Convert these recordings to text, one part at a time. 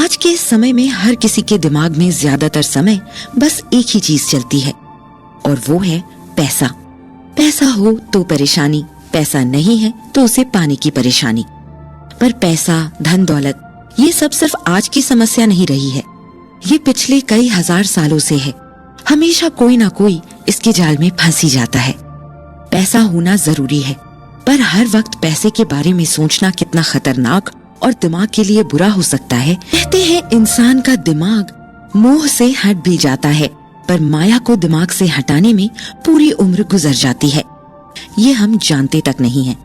आज के समय में हर किसी के दिमाग में ज्यादातर समय बस एक ही चीज चलती है और वो है पैसा। पैसा हो तो परेशानी, पैसा नहीं है तो उसे पाने की परेशानी। पर पैसा, धन दौलत ये सब सिर्फ आज की समस्या नहीं रही है, ये पिछले कई हजार सालों से है। हमेशा कोई ना कोई इसके जाल में फंस ही जाता है। पैसा होना जरूरी है, पर हर वक्त पैसे के बारे में सोचना कितना खतरनाक और दिमाग के लिए बुरा हो सकता है। कहते हैं इंसान का दिमाग मोह से हट भी जाता है, पर माया को दिमाग से हटाने में पूरी उम्र गुजर जाती है। ये हम जानते तक नहीं हैं।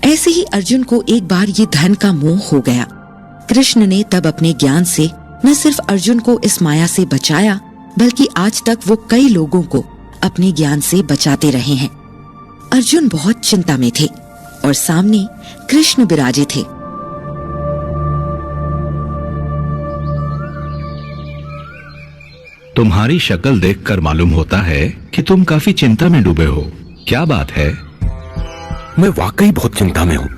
ऐसे ही अर्जुन को एक बार ये धन का मोह हो गया। कृष्ण ने तब अपने ज्ञान से न सिर्फ अर्जुन को इस माया से बचाया, बल्कि आज तक वो कई लोगों को अपने ज्ञान से बचाते रहे हैं। अर्जुन बहुत चिंता में थे और सामने कृष्ण विराजे थे। तुम्हारी शक्ल देखकर मालूम होता है कि तुम काफी चिंता में डूबे हो। क्या बात है? मैं वाकई बहुत चिंता में हूँ।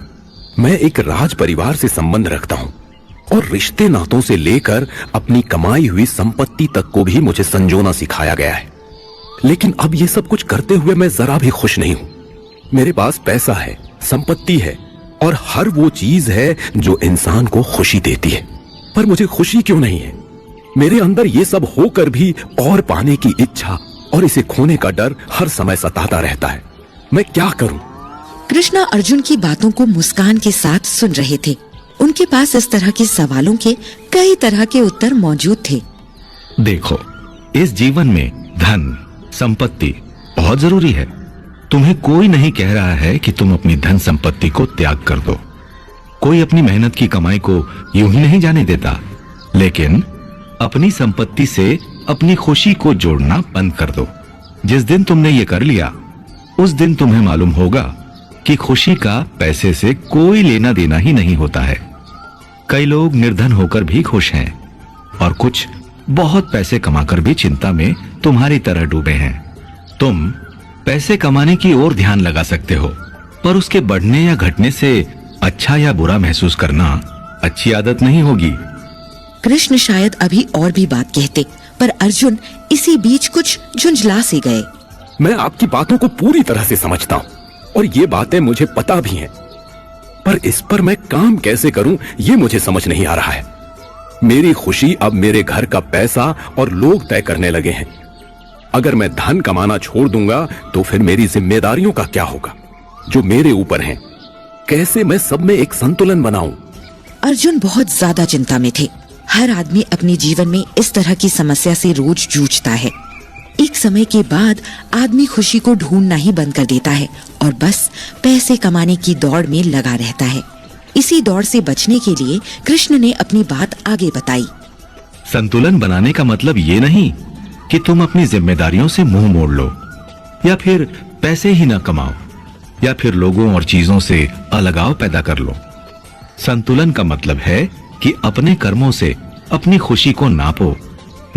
मैं एक राज परिवार से संबंध रखता हूँ और रिश्ते नातों से लेकर अपनी कमाई हुई संपत्ति तक को भी मुझे संजोना सिखाया गया है। लेकिन अब ये सब कुछ करते हुए मैं जरा भी खुश नहीं हूँ। मेरे पास पैसा है, संपत्ति है और हर वो चीज है जो इंसान को खुशी देती है, पर मुझे खुशी क्यों नहीं है? मेरे अंदर ये सब होकर भी और पाने की इच्छा और इसे खोने का डर हर समय सताता रहता है। मैं क्या करूं? कृष्णा अर्जुन की बातों को मुस्कान के साथ सुन रहे थे। उनके पास इस तरह के सवालों के कई तरह के उत्तर मौजूद थे। देखो, इस जीवन में धन, संपत्ति बहुत जरूरी है। तुम्हें कोई नहीं कह रहा है कि तुम अपनी धन संपत्ति को त्याग कर दो। कोई अपनी मेहनत की कमाई को यूं ही नहीं जाने देता, लेकिन अपनी संपत्ति से अपनी खुशी को जोड़ना बंद कर दो। जिस दिन तुमने ये कर लिया, उस दिन तुम्हें मालूम होगा कि खुशी का पैसे से कोई लेना देना ही नहीं होता है। कई लोग निर्धन होकर भी खुश हैं और कुछ बहुत पैसे कमाकर भी चिंता में तुम्हारी तरह डूबे हैं। तुम पैसे कमाने की ओर ध्यान लगा सकते हो, पर उसके बढ़ने या घटने से अच्छा या बुरा महसूस करना अच्छी आदत नहीं होगी। कृष्ण शायद अभी और भी बात कहते, पर अर्जुन इसी बीच कुछ झुंझला से गए। मैं आपकी बातों को पूरी तरह से समझता हूँ और ये बातें मुझे पता भी हैं, पर इस पर मैं काम कैसे करूं ये मुझे समझ नहीं आ रहा है। मेरी खुशी अब मेरे घर का पैसा और लोग तय करने लगे हैं। अगर मैं धन कमाना छोड़ दूंगा तो फिर मेरी जिम्मेदारियों का क्या होगा जो मेरे ऊपर हैं? कैसे मैं सब में एक संतुलन बनाऊं? अर्जुन बहुत ज्यादा चिंता में थे। हर आदमी अपने जीवन में इस तरह की समस्या से रोज जूझता है। एक समय के बाद आदमी खुशी को ढूंढना ही बंद कर देता है और बस पैसे कमाने की दौड़ में लगा रहता है। इसी दौड़ से बचने के लिए कृष्ण ने अपनी बात आगे बताई। संतुलन बनाने का मतलब ये नहीं कि तुम अपनी जिम्मेदारियों से मुंह मोड़ लो, या फिर पैसे ही ना कमाओ, या फिर लोगों और चीजों से अलगाव पैदा कर लो। संतुलन का मतलब है कि अपने कर्मों से अपनी खुशी को नापो,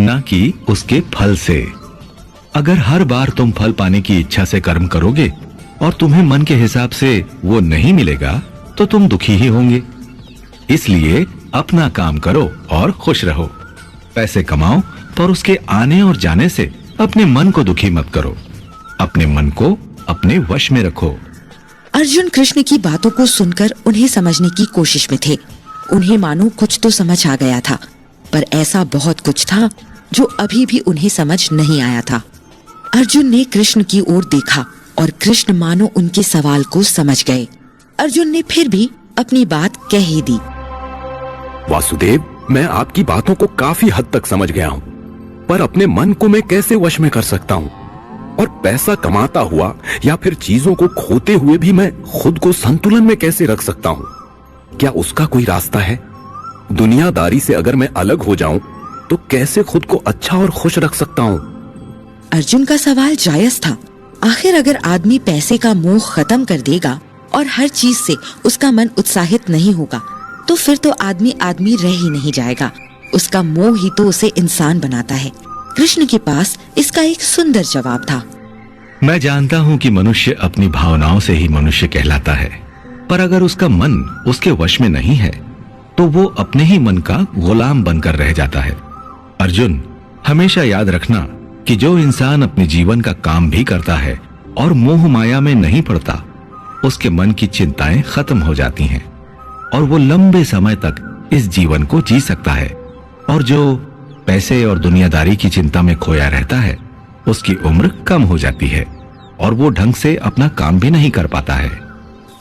ना कि उसके फल से। अगर हर बार तुम फल पाने की इच्छा से कर्म करोगे और तुम्हें मन के हिसाब से वो नहीं मिलेगा, तो तुम दुखी ही होंगे। इसलिए अपना काम करो और खुश रहो। पैसे कमाओ, पर उसके आने और जाने से अपने मन को दुखी मत करो। अपने मन को अपने वश में रखो। अर्जुन कृष्ण की बातों को सुनकर उन्हें समझने की कोशिश में थे। उन्हें मानो कुछ तो समझ आ गया था, पर ऐसा बहुत कुछ था जो अभी भी उन्हें समझ नहीं आया था। अर्जुन ने कृष्ण की ओर देखा और कृष्ण मानो उनके सवाल को समझ गए। अर्जुन ने फिर भी अपनी बात कह ही दी। वासुदेव, मैं आपकी बातों को काफी हद तक समझ गया हूँ, पर अपने मन को मैं कैसे वश में कर सकता हूँ? और पैसा कमाता हुआ या फिर चीजों को खोते हुए भी मैं खुद को संतुलन में कैसे रख सकता हूँ? क्या उसका कोई रास्ता है? दुनियादारी से अगर मैं अलग हो जाऊं तो कैसे खुद को अच्छा और खुश रख सकता हूँ? अर्जुन का सवाल जायज था। आखिर अगर आदमी पैसे का मोह खत्म कर देगा और हर चीज से उसका मन उत्साहित नहीं होगा, तो फिर तो आदमी रह ही नहीं जाएगा। उसका मोह ही तो उसे इंसान बनाता है। कृष्ण के पास इसका एक सुंदर जवाब था। मैं जानता हूँ कि मनुष्य अपनी भावनाओं से ही मनुष्य कहलाता है, पर अगर उसका मन उसके वश में नहीं है तो वो अपने ही मन का गुलाम बनकर रह जाता है। अर्जुन, हमेशा याद रखना कि जो इंसान अपने जीवन का काम भी करता है और मोह माया में नहीं पड़ता, उसके मन की चिंताएं खत्म हो जाती हैं और वो लंबे समय तक इस जीवन को जी सकता है। और जो पैसे और दुनियादारी की चिंता में खोया रहता है, उसकी उम्र कम हो जाती है और वो ढंग से अपना काम भी नहीं कर पाता है।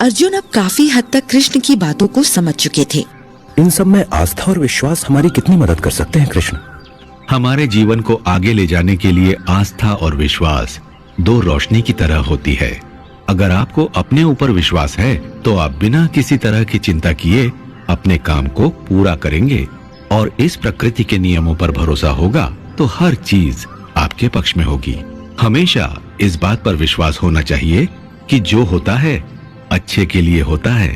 अर्जुन अब काफी हद तक कृष्ण की बातों को समझ चुके थे। इन सब में आस्था और विश्वास हमारी कितनी मदद कर सकते हैं कृष्ण? हमारे जीवन को आगे ले जाने के लिए आस्था और विश्वास दो रोशनी की तरह होती है। अगर आपको अपने ऊपर विश्वास है तो आप बिना किसी तरह की चिंता किए अपने काम को पूरा करेंगे, और इस प्रकृति के नियमों पर भरोसा होगा तो हर चीज आपके पक्ष में होगी। हमेशा इस बात पर विश्वास होना चाहिए कि जो होता है अच्छे के लिए होता है।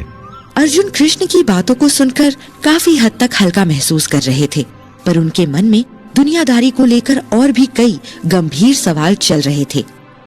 अर्जुन कृष्ण की बातों को सुनकर काफी हद तक हल्का महसूस कर रहे थे, पर उनके मन में दुनियादारी को लेकर और भी कई गंभीर सवाल चल रहे थे।